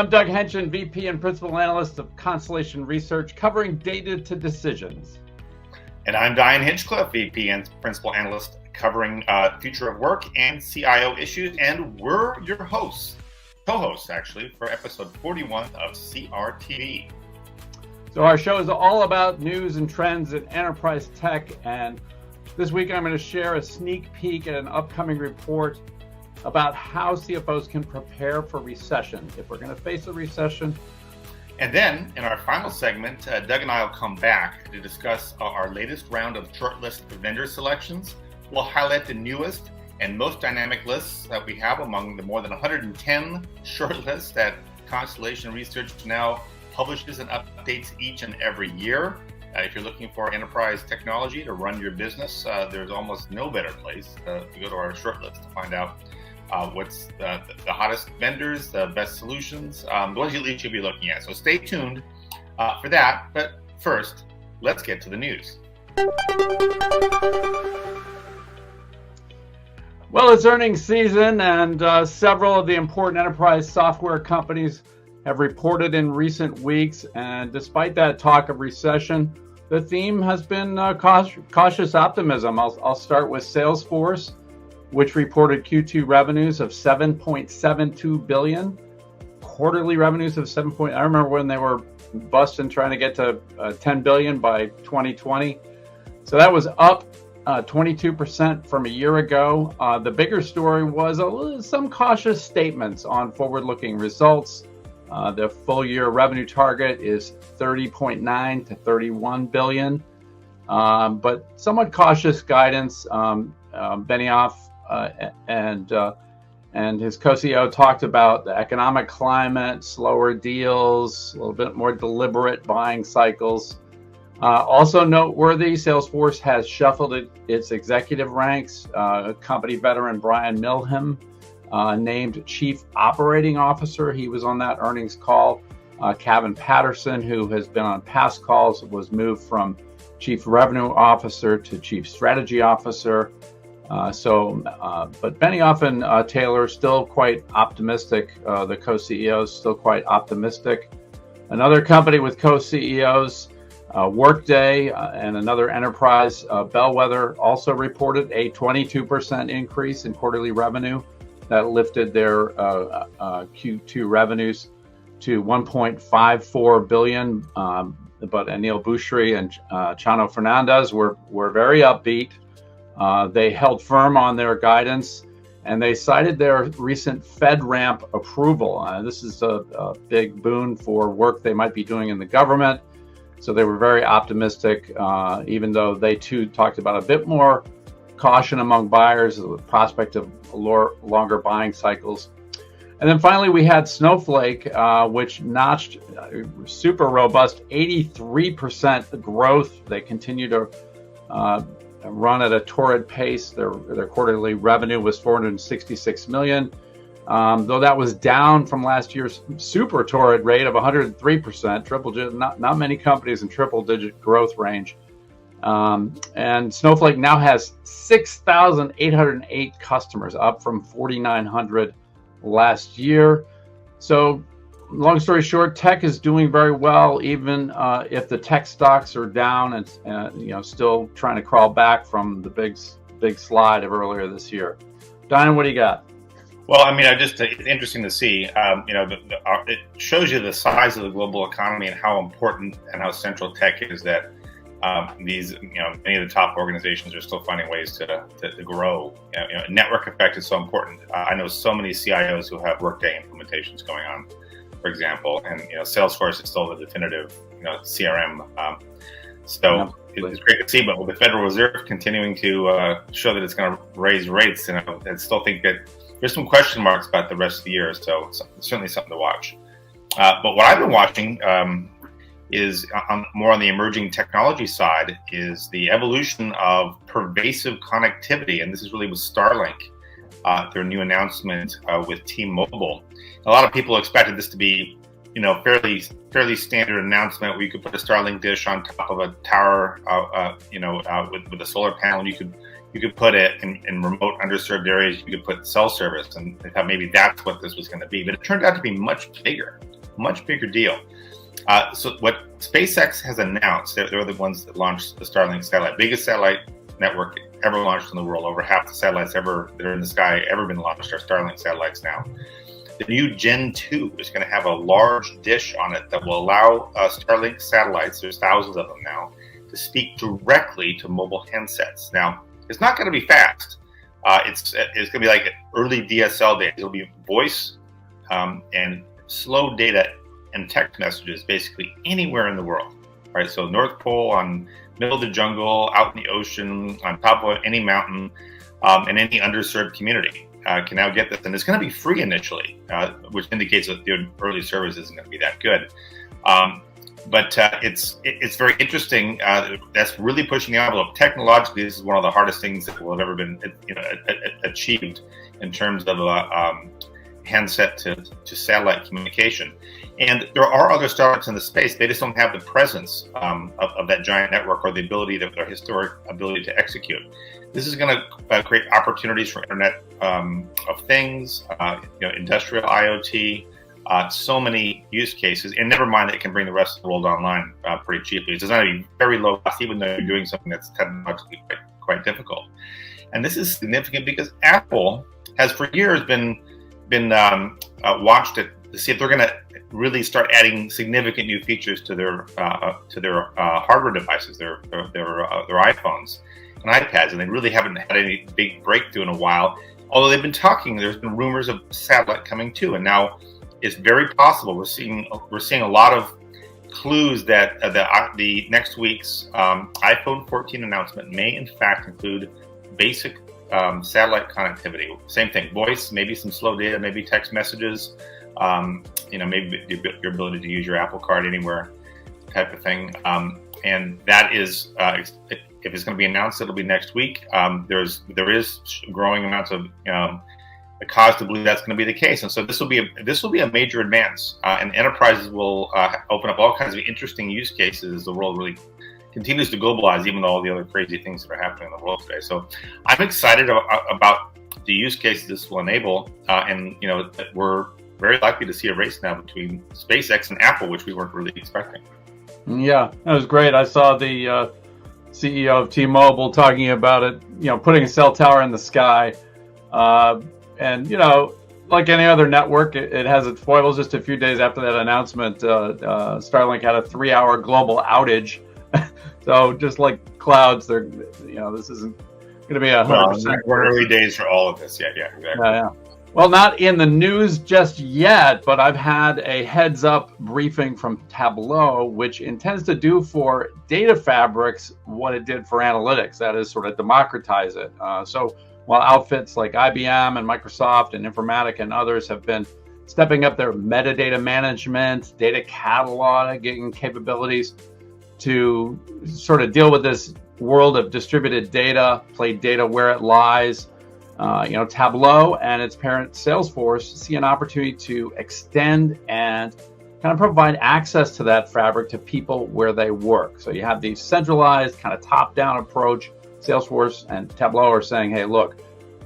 I'm Doug Henschen, VP and Principal Analyst of Constellation Research, covering data to decisions. And I'm Diane Hinchcliffe, VP and Principal Analyst, covering future of work and CIO issues. And we're your hosts, co-hosts actually, for episode 41 of CRTV. So our show is all about news and trends in enterprise tech. And this week I'm going to share a sneak peek at an upcoming report about how CFOs can prepare for recession, if we're going to face a recession. And then, in our final segment, Doug and I will come back to discuss our latest round of shortlist vendor selections. We'll highlight the newest and most dynamic lists that we have among the more than 110 shortlists that Constellation Research now publishes and updates each and every year. If you're looking for enterprise technology to run your business, there's almost no better place to go to our shortlist to find out what's the hottest vendors, the best solutions, the ones you should be looking at. So stay tuned for that. But first, let's get to the news. Well, it's earnings season, and several of the important enterprise software companies have reported in recent weeks. And despite that talk of recession, the theme has been cautious optimism. I'll start with Salesforce, which reported Q2 revenues of $7.72 billion, quarterly revenues of I remember when they were busting trying to get to $10 billion by 2020. So that was up 22% from a year ago. The bigger story was some cautious statements on forward-looking results. The full-year revenue target is $30.9 to $31 billion, but somewhat cautious guidance. Benioff and his co-CEO talked about the economic climate, slower deals, a little bit more deliberate buying cycles. Also noteworthy, Salesforce has shuffled its executive ranks. Company veteran Brian Milham named Chief Operating Officer. He was on that earnings call. Kevin Patterson, who has been on past calls, was moved from Chief Revenue Officer to Chief Strategy Officer. But Benioff and Taylor are still quite optimistic. The co-CEOs still quite optimistic. Another company with co-CEOs, Workday, and another enterprise, Bellwether, also reported a 22% increase in quarterly revenue that lifted their Q2 revenues to $1.54 billion. But Anil Bhusri and Chano Fernandez were very upbeat. They held firm on their guidance, and they cited their recent FedRAMP approval. This is a big boon for work they might be doing in the government. So they were very optimistic, even though they too talked about a bit more caution among buyers, the prospect of longer buying cycles. And then finally, we had Snowflake, which notched super robust 83% growth. They continue to run at a torrid pace. Their quarterly revenue was $466 million, though that was down from last year's super torrid rate of 103%. Triple-digit, not many companies in triple-digit growth range. And Snowflake now has 6,808 customers, up from 4,900 last year. So, long story short, tech is doing very well, even if the tech stocks are down and still trying to crawl back from the big slide of earlier this year. Diane, what do you got? Well, I mean, it's interesting to see. It shows you the size of the global economy and how important and how central tech is. That many of the top organizations are still finding ways to grow. Network effect is so important. I know so many CIOs who have Workday implementations going on, for example, and Salesforce is still the definitive CRM. It's great to see, but with the Federal Reserve continuing to show that it's going to raise rates, I still think that there's some question marks about the rest of the year. So it's certainly something to watch. But what I've been watching is more on the emerging technology side, is the evolution of pervasive connectivity, and this is really with Starlink, their new announcement with T-Mobile. A lot of people expected this to be, fairly standard announcement where you could put a Starlink dish on top of a tower, with a solar panel. You could put it in remote underserved areas. You could put cell service, and they thought maybe that's what this was going to be. But it turned out to be much bigger. much bigger deal. So what SpaceX has announced, they're the ones that launched the Starlink satellite, biggest satellite network ever launched in the world. Over half the satellites that are in the sky ever been launched are Starlink satellites now. The new Gen 2 is going to have a large dish on it that will allow Starlink satellites, there's thousands of them now, to speak directly to mobile handsets. Now, it's not going to be fast. It's going to be like early DSL days. It'll be voice and slow data and text messages basically anywhere in the world. Right? So North Pole, on middle of the jungle, out in the ocean, on top of any mountain, and any underserved community can now get this. And it's going to be free initially, which indicates that the early service isn't going to be that good. But it's very interesting. That's really pushing the envelope. Technologically, this is one of the hardest things that will have ever been achieved in terms of handset to satellite communication. And there are other startups in the space. They just don't have the presence of that giant network or the ability, their historic ability to execute. This is going to create opportunities for Internet of Things, industrial IoT, so many use cases, and never mind that it can bring the rest of the world online pretty cheaply. It's designed to be very low cost, even though you're doing something that's technologically quite difficult. And this is significant because Apple has for years been watched to see if they're going to really start adding significant new features to their hardware devices, their iPhones and iPads, and they really haven't had any big breakthrough in a while. Although they've been talking, there's been rumors of satellite coming too, and now it's very possible. We're seeing a lot of clues that the next week's iPhone 14 announcement may in fact include basic satellite connectivity. Same thing, voice, maybe some slow data, maybe text messages, maybe your ability to use your Apple Card anywhere type of thing. And that is, if it's going to be announced, it'll be next week. There is growing amounts of the cause to believe that's going to be the case, and so this will be a major advance, and enterprises will open up all kinds of interesting use cases as the world really continues to globalize, even though all the other crazy things that are happening in the world today. So I'm excited about the use cases this will enable, and that we're very likely to see a race now between SpaceX and Apple, which we weren't really expecting. Yeah, that was great. I saw the CEO of T-Mobile talking about it, putting a cell tower in the sky. And, like any other network, it has its foibles. Just a few days after that announcement, Starlink had a 3-hour global outage. So just like clouds, this isn't going to be 100%. We're early days for all of this. Yeah, exactly. Yeah. Well, not in the news just yet, but I've had a heads up briefing from Tableau, which intends to do for data fabrics what it did for analytics. That is, sort of democratize it. So while outfits like IBM and Microsoft and Informatica and others have been stepping up their metadata management, data cataloging capabilities to sort of deal with this world of distributed data, play data where it lies, Tableau and its parent Salesforce see an opportunity to extend and kind of provide access to that fabric to people where they work. So you have the centralized kind of top-down approach. Salesforce and Tableau are saying, hey, look,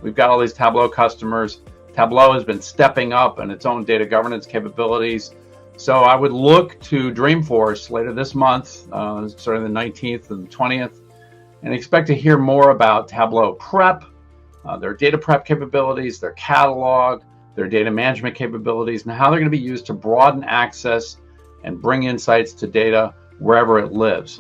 we've got all these Tableau customers. Tableau has been stepping up in its own data governance capabilities. So I would look to Dreamforce later this month, starting the 19th and 20th, and expect to hear more about Tableau Prep, their data prep capabilities, their catalog, their data management capabilities, and how they're going to be used to broaden access and bring insights to data wherever it lives.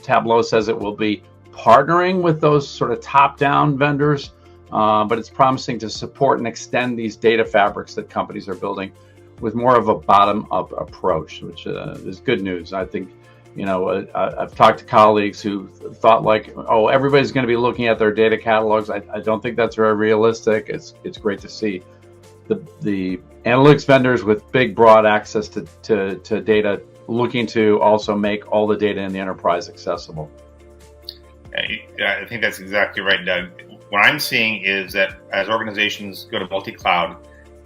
Tableau says it will be partnering with those sort of top-down vendors, but it's promising to support and extend these data fabrics that companies are building with more of a bottom-up approach, which is good news. I think, I've talked to colleagues who thought everybody's going to be looking at their data catalogs. I don't think that's very realistic. It's great to see the analytics vendors with big, broad access to data looking to also make all the data in the enterprise accessible. Yeah, I think that's exactly right, Doug. What I'm seeing is that as organizations go to multi-cloud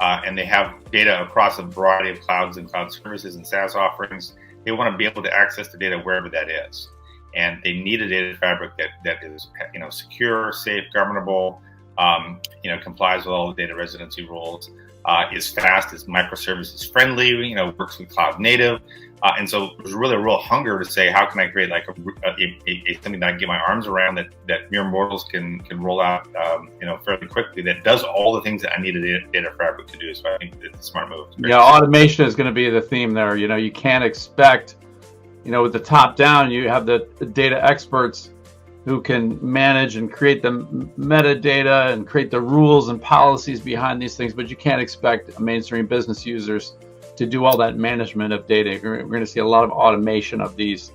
and they have data across a variety of clouds and cloud services and SaaS offerings, they want to be able to access the data wherever that is. And they need a data fabric that is, secure, safe, governable, complies with all the data residency rules, is fast, is microservices friendly, works with cloud native. And so there's really a real hunger to say, how can I create like a something that I can get my arms around that mere mortals can roll out, fairly quickly, that does all the things that I need a data fabric to do. So I think it's a smart move. Yeah, automation is going to be the theme there. You can't expect, with the top down, you have the data experts who can manage and create the metadata and create the rules and policies behind these things, but you can't expect mainstream business users to do all that management of data. We're going to see a lot of automation of these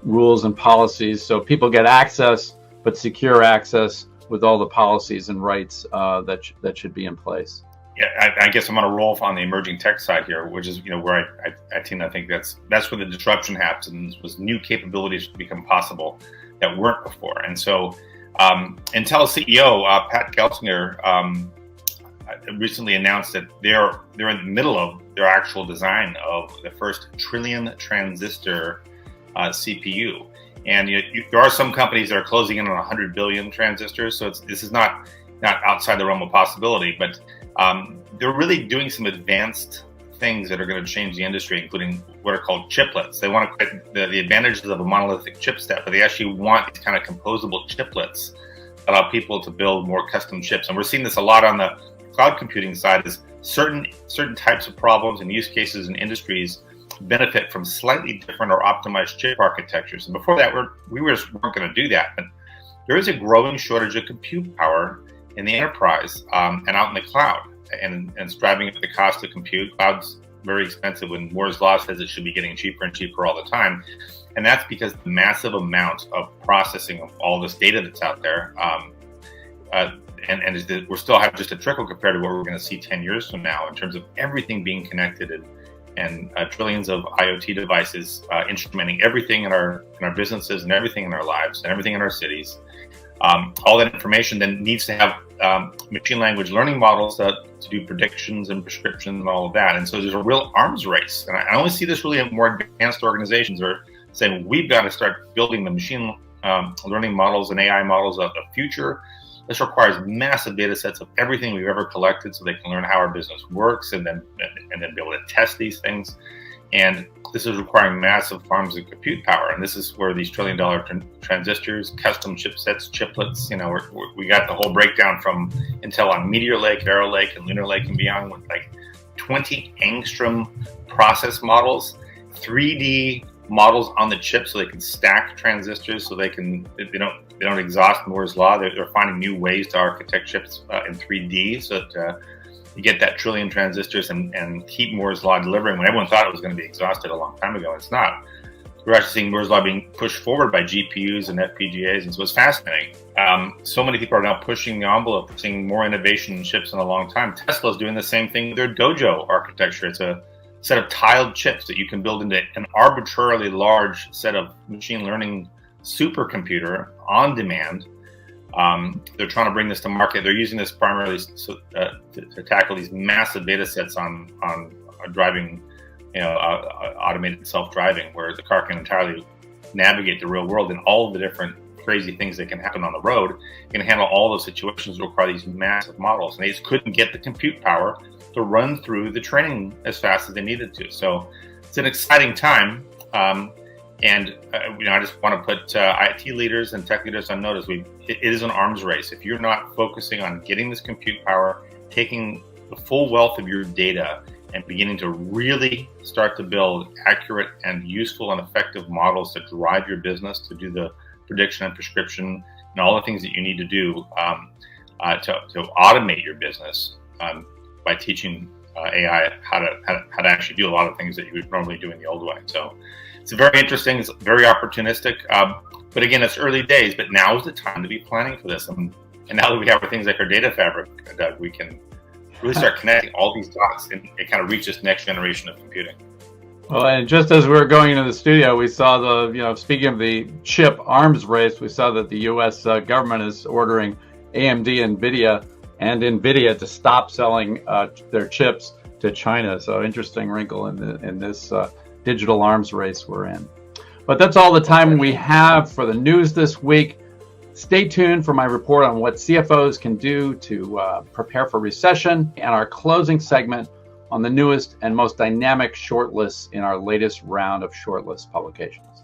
rules and policies, so people get access, but secure access with all the policies and rights that should be in place. Yeah, I guess I'm going to roll on the emerging tech side here, which is where I think that's where the disruption happens, was new capabilities become possible that weren't before. And so Intel CEO Pat Gelsinger recently announced that they're in the middle of their actual design of the first trillion transistor CPU. And there are some companies that are closing in on 100 billion transistors, so this is not outside the realm of possibility, but they're really doing some advanced things that are going to change the industry, including what are called chiplets. They want to create the advantages of a monolithic chipset, but they actually want these kind of composable chiplets that allow people to build more custom chips. And we're seeing this a lot on the cloud computing side, is certain types of problems and use cases and industries benefit from slightly different or optimized chip architectures. And before that, we just weren't going to do that. But there is a growing shortage of compute power in the enterprise and out in the cloud. And it's driving up the cost of compute. Cloud's very expensive when Moore's Law says it should be getting cheaper and cheaper all the time. And that's because the massive amount of processing of all this data that's out there, we still have just a trickle compared to what we're going to see 10 years from now in terms of everything being connected and trillions of IoT devices instrumenting everything in our businesses and everything in our lives and everything in our cities. All that information then needs to have machine language learning models to do predictions and prescriptions and all of that. And so there's a real arms race. And I only see this really in more advanced organizations are saying, we've got to start building the machine learning models and AI models of the future. This requires massive data sets of everything we've ever collected so they can learn how our business works and then be able to test these things. And this is requiring massive farms of compute power. And this is where these trillion-dollar transistors, custom chipsets, chiplets, we got the whole breakdown from Intel on Meteor Lake, Arrow Lake, and Lunar Lake and beyond, with like 20 angstrom process models, 3D models on the chip so they can stack transistors so they don't exhaust Moore's Law. They're finding new ways to architect chips in 3D so that you get that trillion transistors and keep Moore's Law delivering when everyone thought it was going to be exhausted a long time ago. It's not. We're actually seeing Moore's Law being pushed forward by GPUs and FPGAs, and so it's fascinating. So many people are now pushing the envelope, seeing more innovation in chips in a long time. Tesla's doing the same thing with their Dojo architecture. It's a set of tiled chips that you can build into an arbitrarily large set of machine learning supercomputer on demand. They're trying to bring this to market. They're using this primarily to tackle these massive data sets on driving, automated self-driving, where the car can entirely navigate the real world and all of the different crazy things that can happen on the road. It can handle all those situations that require these massive models. And they just couldn't get the compute power to run through the training as fast as they needed to. So it's an exciting time. I just want to put IT leaders and tech leaders on notice. It is an arms race. If you're not focusing on getting this compute power, taking the full wealth of your data and beginning to really start to build accurate and useful and effective models to drive your business, to do the prediction and prescription and all the things that you need to do to automate your business by teaching AI how to actually do a lot of things that you would normally do in the old way. So it's very interesting. It's very opportunistic. But again, it's early days, but now is the time to be planning for this. And now that we have things like our data fabric, Doug, we can really start connecting all these dots and kind of reach this next generation of computing. Well, and just as we were going into the studio, we saw speaking of the chip arms race, we saw that the U.S. government is ordering AMD and NVIDIA to stop selling their chips to China. So interesting wrinkle in this digital arms race we're in. But that's all the time we have for the news this week. Stay tuned for my report on what CFOs can do to prepare for recession and our closing segment on the newest and most dynamic shortlists in our latest round of shortlist publications.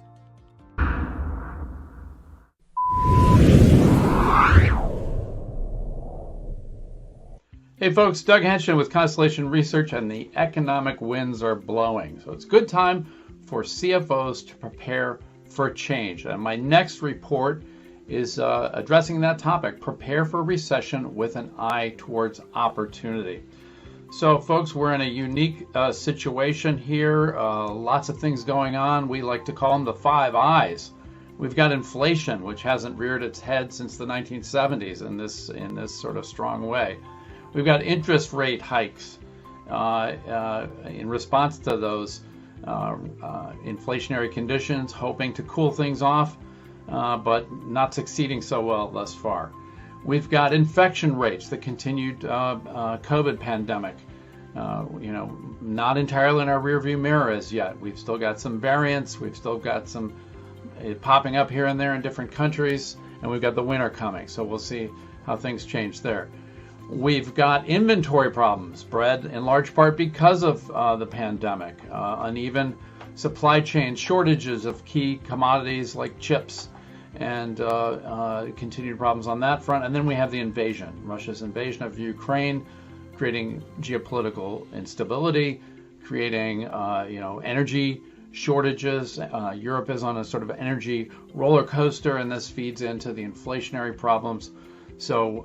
Hey folks, Doug Henschen with Constellation Research, and the economic winds are blowing. So it's a good time for CFOs to prepare for change. And my next report is addressing that topic, prepare for recession with an eye towards opportunity. So folks, we're in a unique situation here. Lots of things going on. We like to call them the 5 I's. We've got inflation, which hasn't reared its head since the 1970s in this sort of strong way. We've got interest rate hikes in response to those inflationary conditions, hoping to cool things off, but not succeeding so well thus far. We've got infection rates, the continued COVID pandemic, not entirely in our rearview mirror as yet. We've still got some variants. We've still got some popping up here and there in different countries, and we've got the winter coming. So we'll see how things change there. We've got inventory problems bred in large part because of the pandemic, uneven supply chain shortages of key commodities like chips, and continued problems on that front. And then we have the invasion, Russia's invasion of Ukraine, creating geopolitical instability, creating energy shortages. Europe is on a sort of energy roller coaster, and this feeds into the inflationary problems. So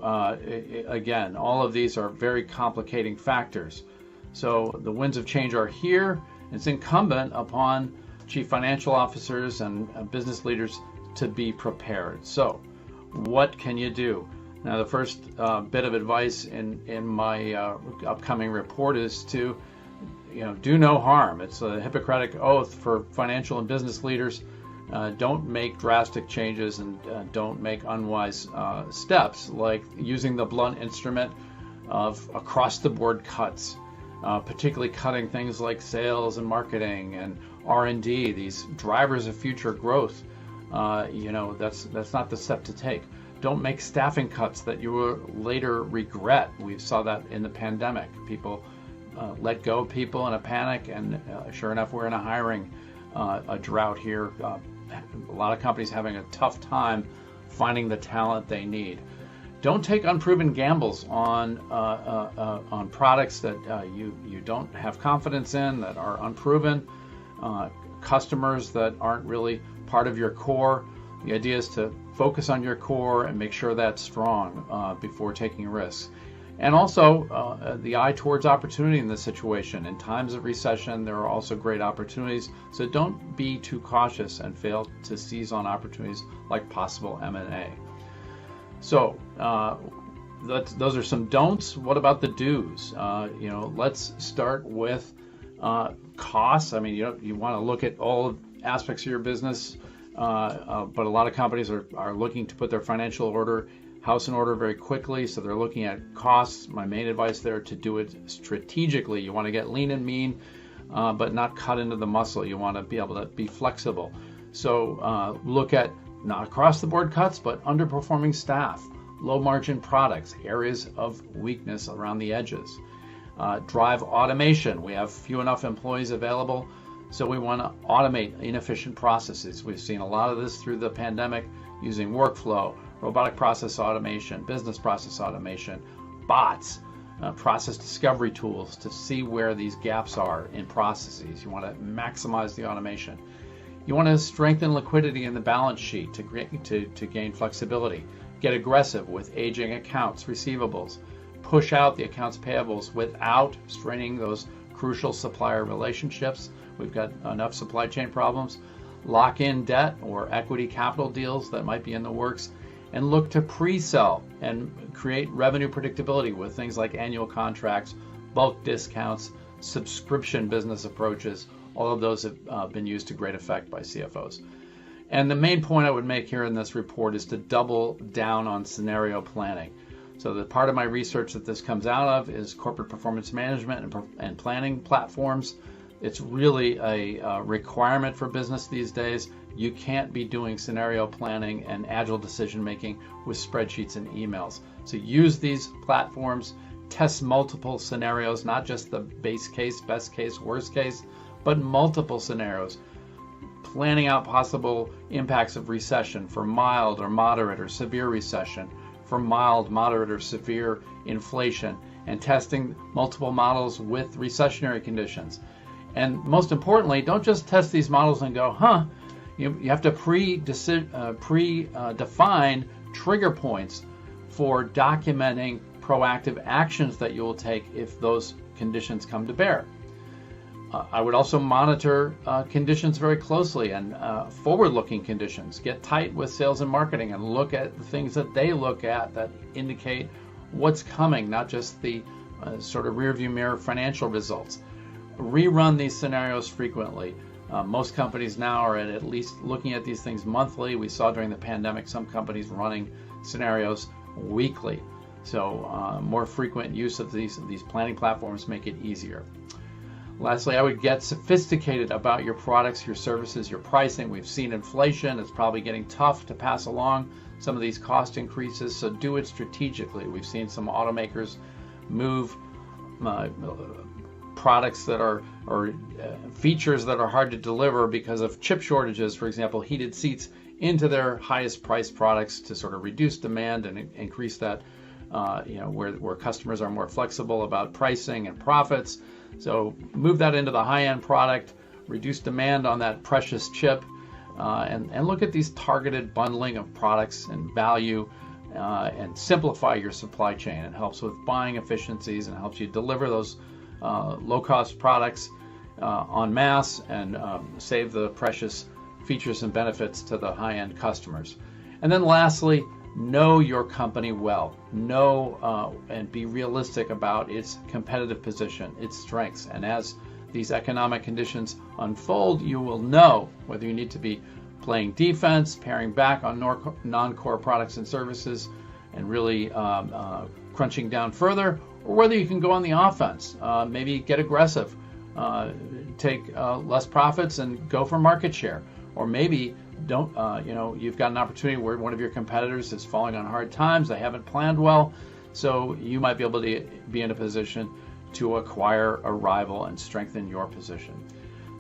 again, all of these are very complicating factors. So the winds of change are here. It's incumbent upon chief financial officers and business leaders to be prepared. So what can you do? Now, the first bit of advice in my upcoming report is to do no harm. It's a Hippocratic oath for financial and business leaders. Don't make drastic changes, and don't make unwise steps like using the blunt instrument of across-the-board cuts, particularly cutting things like sales and marketing and R&D, these drivers of future growth. That's not the step to take. Don't make staffing cuts that you will later regret. We saw that in the pandemic. People let go of people in a panic, and sure enough, we're in a hiring a drought here. A lot of companies having a tough time finding the talent they need. Don't take unproven gambles on products that you don't have confidence in, that are unproven, customers that aren't really part of your core. The idea is to focus on your core and make sure that's strong before taking risks. And also the eye towards opportunity in this situation. In times of recession, there are also great opportunities. So don't be too cautious and fail to seize on opportunities like possible M&A. So those are some don'ts. What about the do's? Let's start with costs. I mean, you want to look at all aspects of your business, but a lot of companies are looking to put their financial house in order very quickly, so they're looking at costs. My main advice there, to do it strategically. You want to get lean and mean, but not cut into the muscle. You want to be able to be flexible. So look at not across the board cuts, but underperforming staff, low margin products, areas of weakness around the edges. Drive automation. We have few enough employees available, so we want to automate inefficient processes. We've seen a lot of this through the pandemic, using workflow, robotic process automation, business process automation, bots, process discovery tools to see where these gaps are in processes. You want to maximize the automation. You want to strengthen liquidity in the balance sheet to gain flexibility. Get aggressive with aging accounts, receivables. Push out the accounts payables without straining those crucial supplier relationships. We've got enough supply chain problems. Lock in debt or equity capital deals that might be in the works, and look to pre-sell and create revenue predictability with things like annual contracts, bulk discounts, subscription business approaches. All of those have been used to great effect by CFOs. And the main point I would make here in this report is to double down on scenario planning. So the part of my research that this comes out of is corporate performance management and planning platforms It's really a requirement for business these days. You can't be doing scenario planning and agile decision making with spreadsheets and emails. So use these platforms, test multiple scenarios, not just the base case, best case, worst case, but multiple scenarios, planning out possible impacts of recession for mild or moderate or severe recession, for mild, moderate, or severe inflation, and testing multiple models with recessionary conditions. And most importantly, don't just test these models and go, You have to pre-define trigger points for documenting proactive actions that you will take if those conditions come to bear. I would also monitor conditions very closely and forward-looking conditions. Get tight with sales and marketing and look at the things that they look at that indicate what's coming, not just the sort of rearview mirror financial results. Rerun these scenarios frequently. Most companies now are at least looking at these things monthly. We saw during the pandemic some companies running scenarios weekly. So more frequent use of these planning platforms make it easier. Lastly, I would get sophisticated about your products, your services, your pricing. We've seen inflation. It's probably getting tough to pass along some of these cost increases, so do it strategically. We've seen some automakers move products that are or features that are hard to deliver because of chip shortages, for example, heated seats, into their highest priced products to sort of reduce demand and increase that, where customers are more flexible about pricing and profits. So move that into the high-end product, reduce demand on that precious chip, and look at these targeted bundling of products and value, and simplify your supply chain. It helps with buying efficiencies and helps you deliver those low-cost products en masse and save the precious features and benefits to the high-end customers. And then lastly, know your company well. Know and be realistic about its competitive position, its strengths. And as these economic conditions unfold, you will know whether you need to be playing defense, paring back on non-core products and services, and really crunching down further, or whether you can go on the offense, maybe get aggressive, take less profits and go for market share, or maybe don't, you've got an opportunity where one of your competitors is falling on hard times, they haven't planned well, so you might be able to be in a position to acquire a rival and strengthen your position.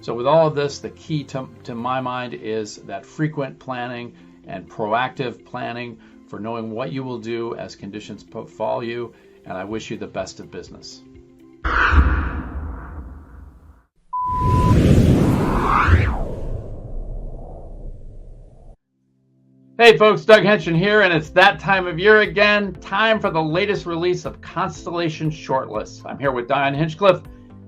So with all of this, the key to my mind is that frequent planning and proactive planning for knowing what you will do as conditions befall you, and I wish you the best of business. Hey folks, Doug Henschen here, and it's that time of year again, time for the latest release of Constellation Shortlist. I'm here with Diane Hinchcliffe,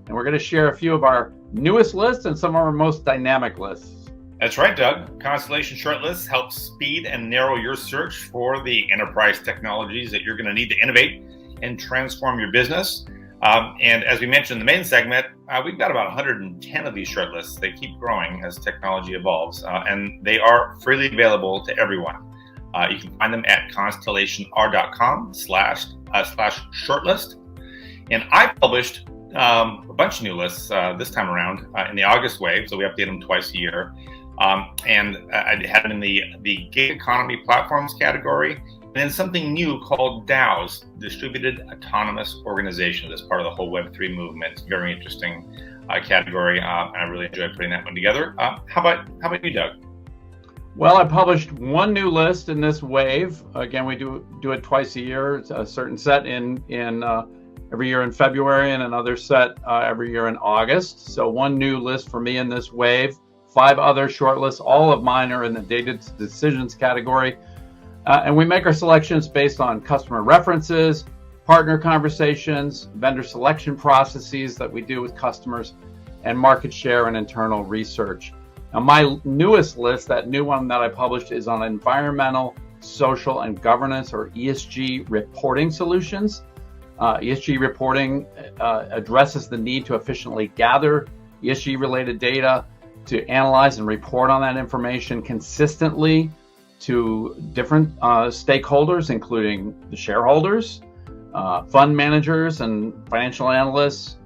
and we're going to share a few of our newest lists and some of our most dynamic lists. That's right, Doug. Constellation Shortlist helps speed and narrow your search for the enterprise technologies that you're going to need to innovate and transform your business. And as we mentioned in the main segment, we've got about 110 of these shortlists. They keep growing as technology evolves, and they are freely available to everyone. You can find them at constellationr.com/shortlist. And I published a bunch of new lists this time around in the August wave, so we update them twice a year. And I had them in the gig economy platforms category, and then something new called DAOs, Distributed Autonomous Organizations, as part of the whole Web3 movement. Very interesting category, and I really enjoyed putting that one together. How about you, Doug? Well, I published one new list in this wave. Again, we do it twice a year. It's a certain set in every year in February, and another set every year in August. So one new list for me in this wave, 5 other shortlists. All of mine are in the data decisions category. And we make our selections based on customer references, partner conversations, vendor selection processes that we do with customers, and market share and internal research. Now, my newest list, that new one that I published, is on environmental, social, and governance, or ESG reporting solutions. ESG reporting addresses the need to efficiently gather ESG-related data, to analyze and report on that information consistently to different stakeholders, including the shareholders, fund managers and financial analysts,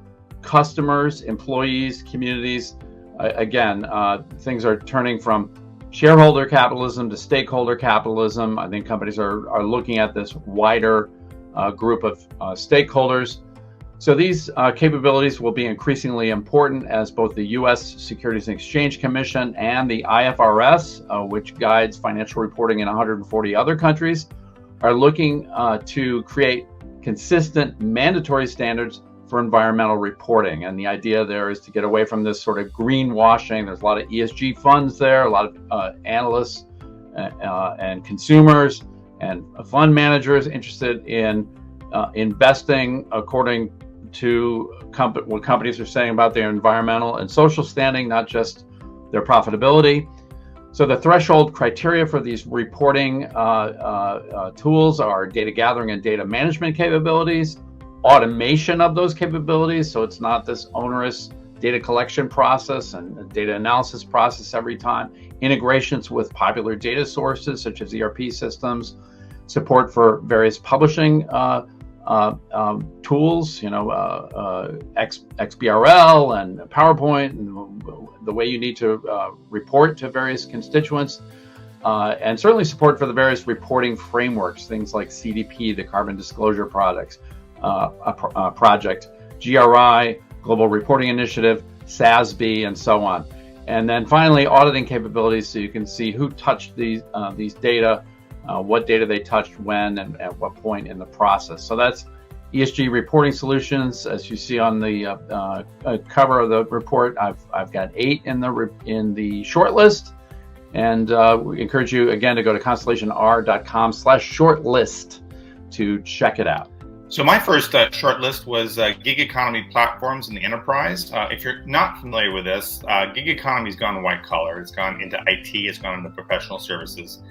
customers, employees, communities. Again, things are turning from shareholder capitalism to stakeholder capitalism. I think companies are looking at this wider group of stakeholders. So these capabilities will be increasingly important as both the U.S. Securities and Exchange Commission and the IFRS, which guides financial reporting in 140 other countries, are looking to create consistent mandatory standards for environmental reporting. And the idea there is to get away from this sort of greenwashing. There's a lot of ESG funds there, a lot of analysts and consumers and fund managers interested in investing according to what companies are saying about their environmental and social standing, not just their profitability. So the threshold criteria for these reporting tools are data gathering and data management capabilities, automation of those capabilities, so it's not this onerous data collection process and data analysis process every time, integrations with popular data sources such as ERP systems, support for various publishing tools, XBRL and PowerPoint, and the way you need to report to various constituents, and certainly support for the various reporting frameworks, things like CDP, the Carbon Disclosure Project, GRI, Global Reporting Initiative, SASB, and so on. And then finally, auditing capabilities, so you can see who touched these data, what data they touched when, and at what point in the process. So that's ESG Reporting Solutions. As you see on the cover of the report, I've got 8 in the shortlist, and we encourage you again to go to constellationr.com/shortlist to check it out. So my first shortlist was gig economy platforms in the enterprise. If you're not familiar with this, gig economy has gone white collar. It's gone into IT. It's gone into professional services.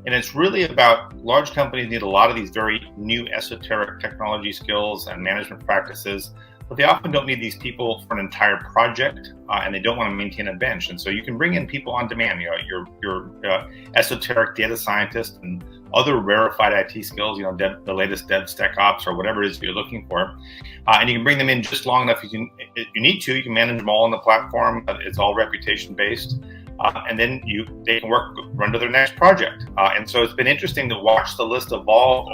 And it's really about large companies need a lot of these very new esoteric technology skills and management practices, but they often don't need these people for an entire project, and they don't want to maintain a bench. And so you can bring in people on demand, your esoteric data scientist and other rarefied IT skills, the latest DevSecOps or whatever it is you're looking for. And you can bring them in just long enough if you need to. You can manage them all on the platform. It's all reputation based. And then they can run to their next project. And so it's been interesting to watch the list evolve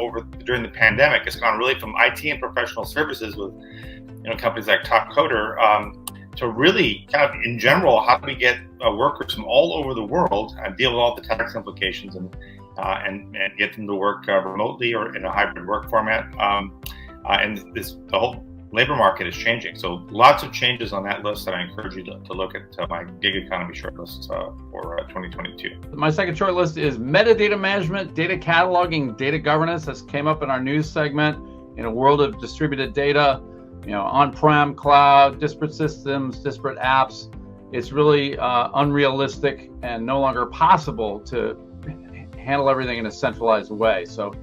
during the pandemic. It's gone really from IT and professional services with companies like Top Coder to really kind of in general, how do we get workers from all over the world and deal with all the tax implications and get them to work remotely or in a hybrid work format. And the whole labor market is changing. So lots of changes on that list, and I encourage you to look at my gig economy shortlist for 2022. My second shortlist is metadata management, data cataloging, data governance. This came up in our news segment. In a world of distributed data, on-prem, cloud, disparate systems, disparate apps, it's really unrealistic and no longer possible to handle everything in a centralized way. So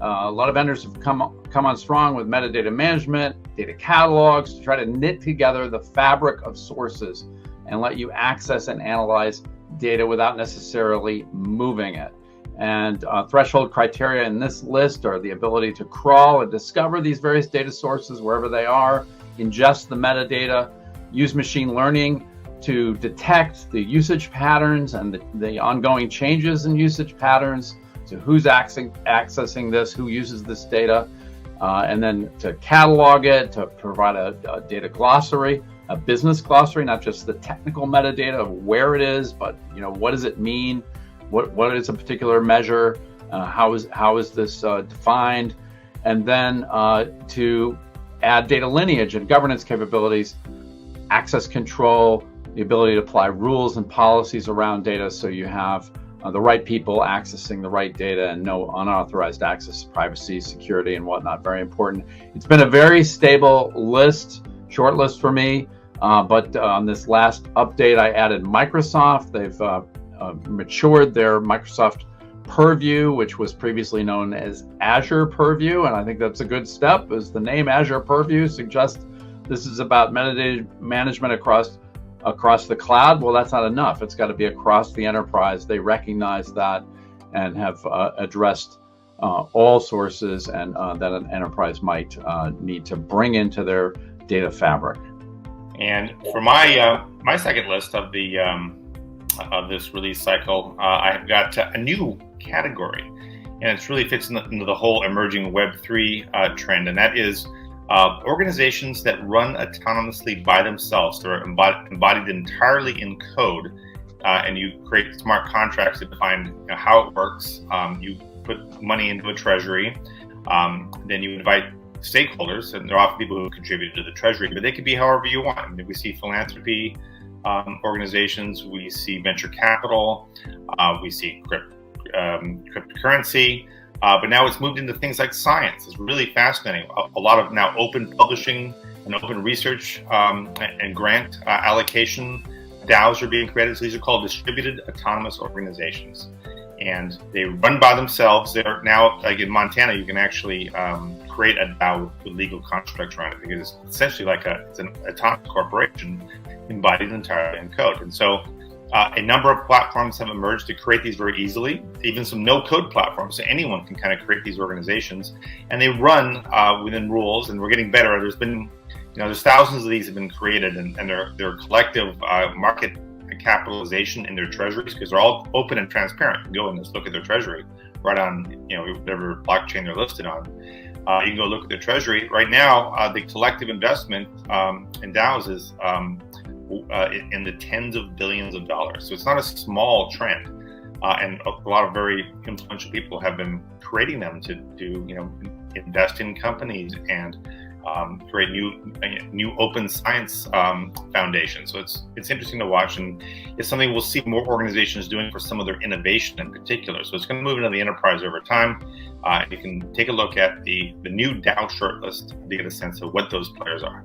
a lot of vendors have come on strong with metadata management, data catalogs, to try to knit together the fabric of sources and let you access and analyze data without necessarily moving it. And threshold criteria in this list are the ability to crawl and discover these various data sources wherever they are, ingest the metadata, use machine learning to detect the usage patterns and the ongoing changes in usage patterns. So who's accessing this, who uses this data, and then to catalog it, to provide a data glossary, a business glossary, not just the technical metadata of where it is, but what does it mean? What is a particular measure? How is this defined? And then to add data lineage and governance capabilities, access control, the ability to apply rules and policies around data so you have the right people accessing the right data and no unauthorized access, privacy, security, and whatnot. Very important. It's been a very stable short list for me, but on this last update, I added Microsoft. They've matured their Microsoft Purview, which was previously known as Azure Purview, and I think that's a good step, as the name Azure Purview suggests this is about metadata management across the cloud. Well, that's not enough. It's got to be across the enterprise. They recognize that and have addressed all sources and that an enterprise might need to bring into their data fabric. And for my my second list of the of this release cycle, I've got a new category, and it really fits into the whole emerging Web3 trend, and that is organizations that run autonomously by themselves. They're embodied entirely in code, and you create smart contracts to define how it works. You put money into a treasury, then you invite stakeholders, and they're often people who contribute to the treasury, but they could be however you want. I mean, we see philanthropy organizations, we see venture capital, we see cryptocurrency, but now it's moved into things like science. It's really fascinating. A lot of now open publishing and open research and grant allocation DAOs are being created. So these are called distributed autonomous organizations, and they run by themselves. They're now, like in Montana, you can actually create a DAO with legal constructs around it, because it's essentially like it's an autonomous corporation embodied entirely in code. And so a number of platforms have emerged to create these very easily, even some no-code platforms, so anyone can kind of create these organizations, and they run within rules, and we're getting better. There's been, there's thousands of these have been created, and their collective market capitalization in their treasuries, because they're all open and transparent. You can go and just look at their treasury right on, whatever blockchain they're listed on. You can go look at their treasury right now. The collective investment in DAOs is in the tens of billions of dollars. So it's not a small trend, and a lot of very influential people have been creating them to invest in companies and create new open science foundations. So it's interesting to watch, and it's something we'll see more organizations doing for some of their innovation in particular. So it's going to move into the enterprise over time. You can take a look at the new DAO shortlist to get a sense of what those players are.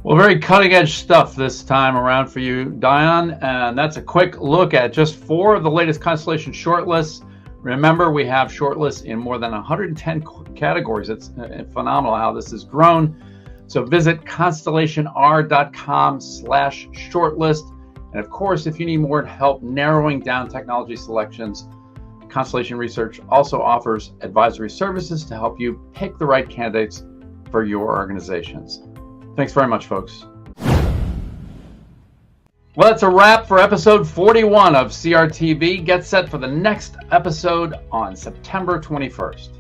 Well, very cutting edge stuff this time around for you, Dion, and that's a quick look at just 4 of the latest Constellation shortlists. Remember, we have shortlists in more than 110 categories. It's phenomenal how this has grown. So visit constellationr.com/shortlist. And of course, if you need more help narrowing down technology selections, Constellation Research also offers advisory services to help you pick the right candidates for your organizations. Thanks very much, folks. Well, that's a wrap for episode 41 of CRTV. Get set for the next episode on September 21st.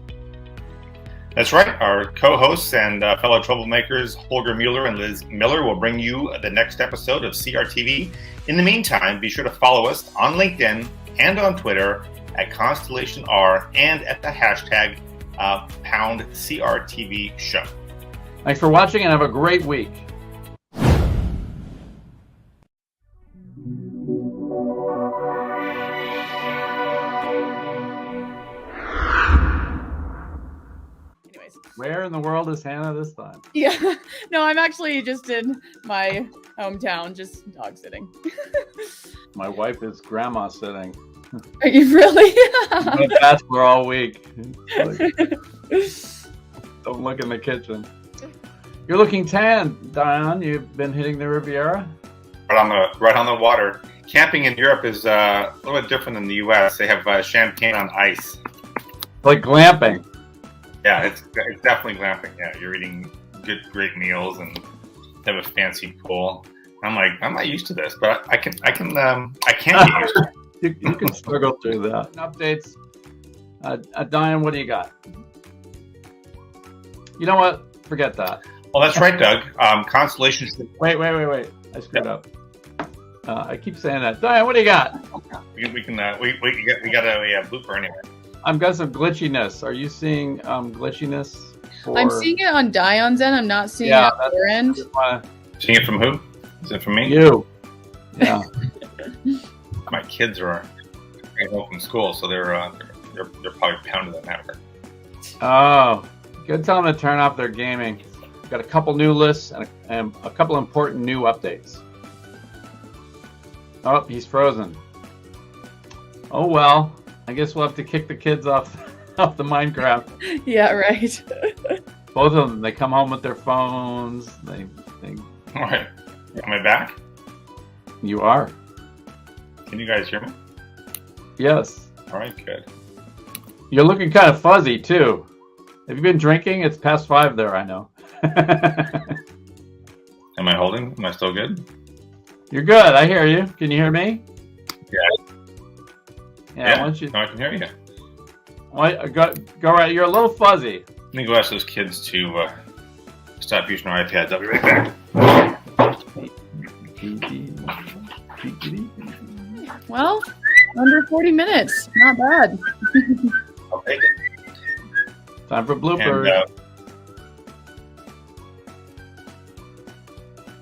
That's right. Our co-hosts and fellow troublemakers, Holger Mueller and Liz Miller, will bring you the next episode of CRTV. In the meantime, be sure to follow us on LinkedIn and on Twitter at ConstellationR and at the hashtag #CRTV show. Thanks for watching and have a great week. Where in the world is Hannah this time? Yeah, no, I'm actually just in my hometown, just dog sitting. My wife is grandma sitting. Are you really? I'm a bachelor all week. Don't look in the kitchen. You're looking tan, Dion. You've been hitting the Riviera? Right on the water. Camping in Europe is a little bit different than the U.S. They have champagne on ice. Like glamping. Yeah, it's definitely glamping. Yeah, you're eating great meals and have a fancy pool. I'm like, I'm not used to this, but I can get used to it. You can struggle through that. Updates. Diane, what do you got? You know what? Forget that. Well, that's right, Doug. Constellation. Wait. I screwed up. I keep saying that. Diane, what do you got? We got a blooper anyway. I've got some glitchiness. Are you seeing glitchiness? I'm seeing it on Dion's end. I'm not seeing it on your end. Seeing it from who? Is it from me? You. Yeah. My kids are home from school, so they're probably pounding the network. Oh, good. Tell them to turn off their gaming. Got a couple new lists and a couple important new updates. Oh, he's frozen. Oh well. I guess we'll have to kick the kids off the Minecraft. Yeah, right. Both of them. They come home with their phones. They. All right. Am I back? You are. Can you guys hear me? Yes. All right. Good. You're looking kind of fuzzy too. Have you been drinking? It's past 5 there. I know. Am Am I holding? Am I still good? You're good. I hear you. Can you hear me? Yeah. Yeah. Why don't you? No, I can hear you. Go right. You're a little fuzzy. Let me go ask those kids to stop using our iPads. I'll be right back. Well, under 40 minutes. Not bad. I'll take it. Time for bloopers. And,